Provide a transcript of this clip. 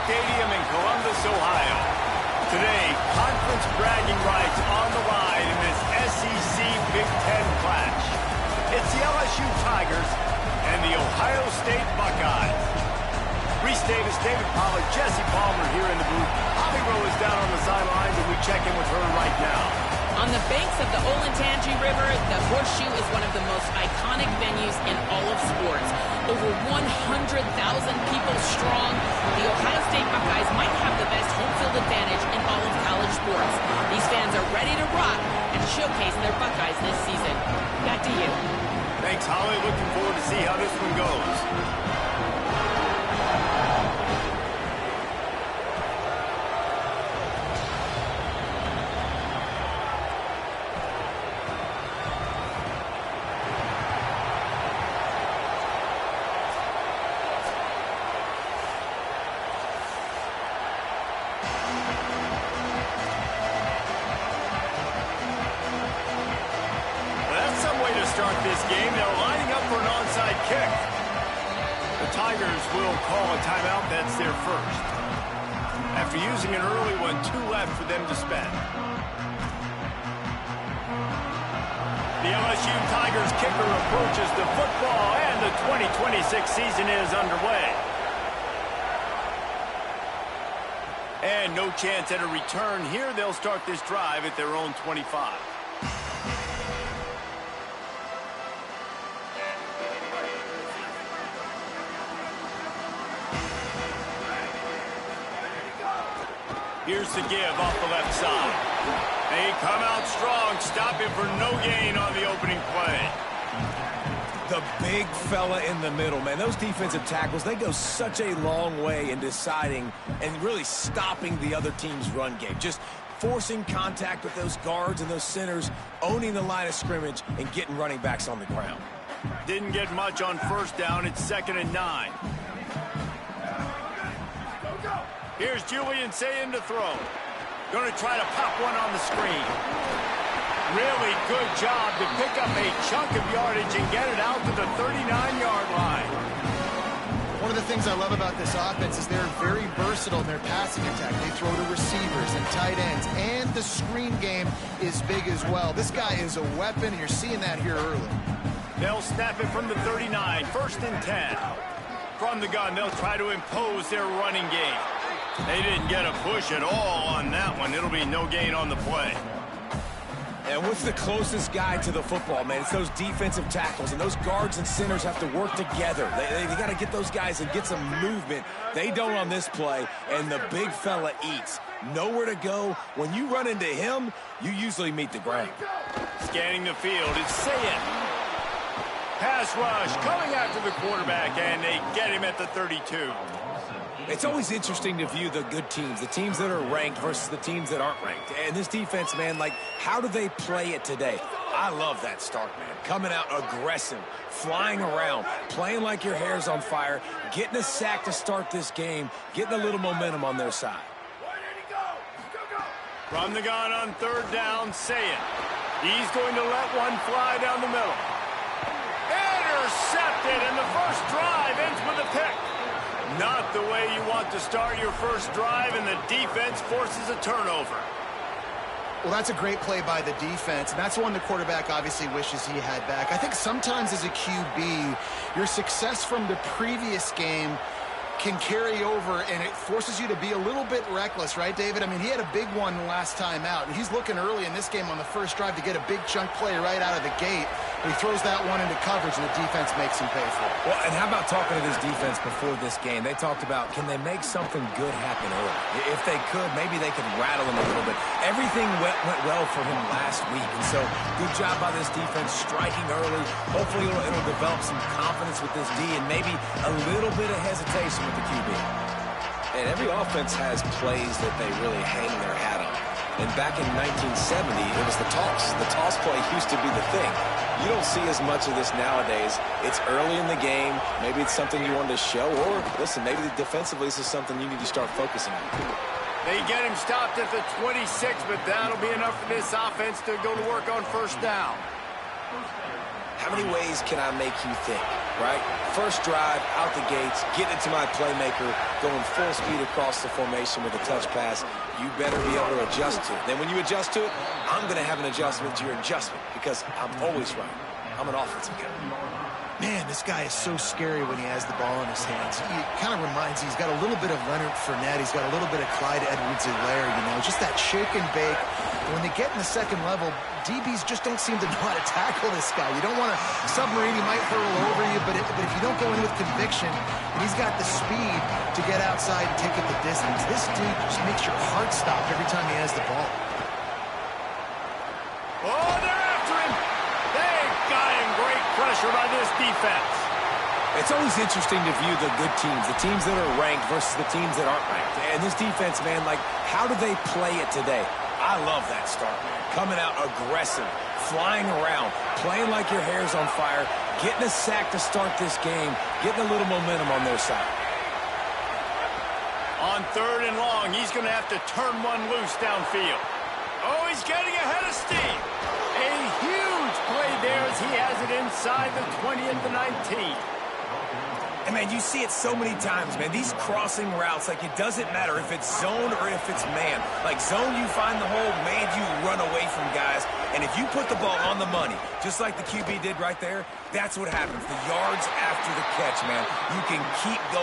Stadium in Columbus, Ohio. Today, conference bragging rights on the line in this SEC Big Ten clash. It's the LSU Tigers and the Ohio State Buckeyes. Reese Davis, David Pollack, Jesse Palmer here in the booth. Holly Rowe is down on the sidelines, and we check in with her right now. On the banks of the Olentangy River, the Horseshoe is one of the most iconic venues in all of sports. Over 100,000 people strong, the Ohio State Buckeyes might have the best home field advantage in all of college sports. These fans are ready to rock and showcase their Buckeyes this season. Back to you. Thanks, Holly. Looking forward to see how this one goes. Start this game. They're lining up for an onside kick. The Tigers will call a timeout. That's their first. After using an early one, 2 left for them to spend. The LSU Tigers kicker approaches the football, and the 2026 season is underway. And no chance at a return here. They'll start this drive at their own 25. Here's the give off the left side. They come out strong, stopping for no gain on the opening play. The big fella in the middle, man. Those defensive tackles, they go such a long way in deciding and really stopping the other team's run game. Just forcing contact with those guards and those centers, owning the line of scrimmage, and getting running backs on the ground. Didn't get much on first down. It's 2nd and 9. Here's Julian saying to throw. Going to try to pop one on the screen. Really good job to pick up a chunk of yardage and get it out to the 39-yard line. One of the things I love about this offense is they're very versatile in their passing attack. They throw to receivers and tight ends, and the screen game is big as well. This guy is a weapon, and you're seeing that here early. They'll snap it from the 39, 1st and 10. From the gun, they'll try to impose their running game. They didn't get a push at all on that one. It'll be no gain on the play. And what's the closest guy to the football, man? It's those defensive tackles, and those guards and centers have to work together. They got to get those guys and get some movement. They don't on this play, and the big fella eats. Nowhere to go. When you run into him, you usually meet the ground. Scanning the field, it's Sayet. Pass rush coming after the quarterback, and they get him at the 32. It's always interesting to view the good teams, the teams that are ranked versus the teams that aren't ranked. And this defense, man, like, how do they play it today? I love that start, man. Coming out aggressive, flying around, playing like your hair's on fire, getting a sack to start this game, getting a little momentum on their side. From the gun on 3rd down, Sayet. He's going to let one fly down the middle. Intercepted, and the first drive ends with a pick. Not the way you want to start your first drive, and the defense forces a turnover. Well, that's a great play by the defense, and that's one the quarterback obviously wishes he had back. I think sometimes as a QB, your success from the previous game can carry over, and it forces you to be a little bit reckless, right, David? I mean, he had a big one last time out, and he's looking early in this game on the first drive to get a big chunk play right out of the gate. He throws that one into coverage, and the defense makes him pay for it. Well, and how about talking to this defense before this game? They talked about, can they make something good happen early? If they could, maybe they could rattle him a little bit. Everything went well for him last week, and so good job by this defense striking early. Hopefully it'll develop some confidence with this D and maybe a little bit of hesitation with the QB. And every offense has plays that they really hang their hat on. And back in 1970, it was the toss. The toss play used to be the thing. You don't see as much of this nowadays. It's early in the game. Maybe it's something you wanted to show. Or, listen, maybe defensively this is something you need to start focusing on. They get him stopped at the 26, but that'll be enough for this offense to go to work on 1st down. How many ways can I make you think? right? First drive, out the gates, getting it to my playmaker, going full speed across the formation with a touch pass. You better be able to adjust to it. Then when you adjust to it, I'm going to have an adjustment to your adjustment because I'm always right. I'm an offensive guy. Man, this guy is so scary when he has the ball in his hands. He kind of reminds you, he's got a little bit of Leonard Fournette. He's got a little bit of Clyde Edwards-Helaire, you know, just that shake and bake. And when they get in the second level, DBs just don't seem to know how to tackle this guy. You don't want to submarine, he might hurl over you, but if you don't go in with conviction, and he's got the speed to get outside and take it the distance, this dude just makes your heart stop every time he has the ball. Oh, they're after him. They got him. Great pressure by this defense. It's always interesting to view the good teams, the teams that are ranked versus the teams that aren't ranked. And this defense, man, like, how do they play it today? I love that start, man. Coming out aggressive, flying around, playing like your hair's on fire, getting a sack to start this game, getting a little momentum on their side. On 3rd and long, he's going to have to turn one loose downfield. Oh, he's getting ahead of steam. A huge play there as he has it inside the 20 and the 19. And, man, you see it so many times, man. These crossing routes, like, it doesn't matter if it's zone or if it's man. Like, zone, you find the hole. Man, you run away from guys. And if you put the ball on the money, just like the QB did right there, that's what happens. The yards after the catch, man. You can keep going.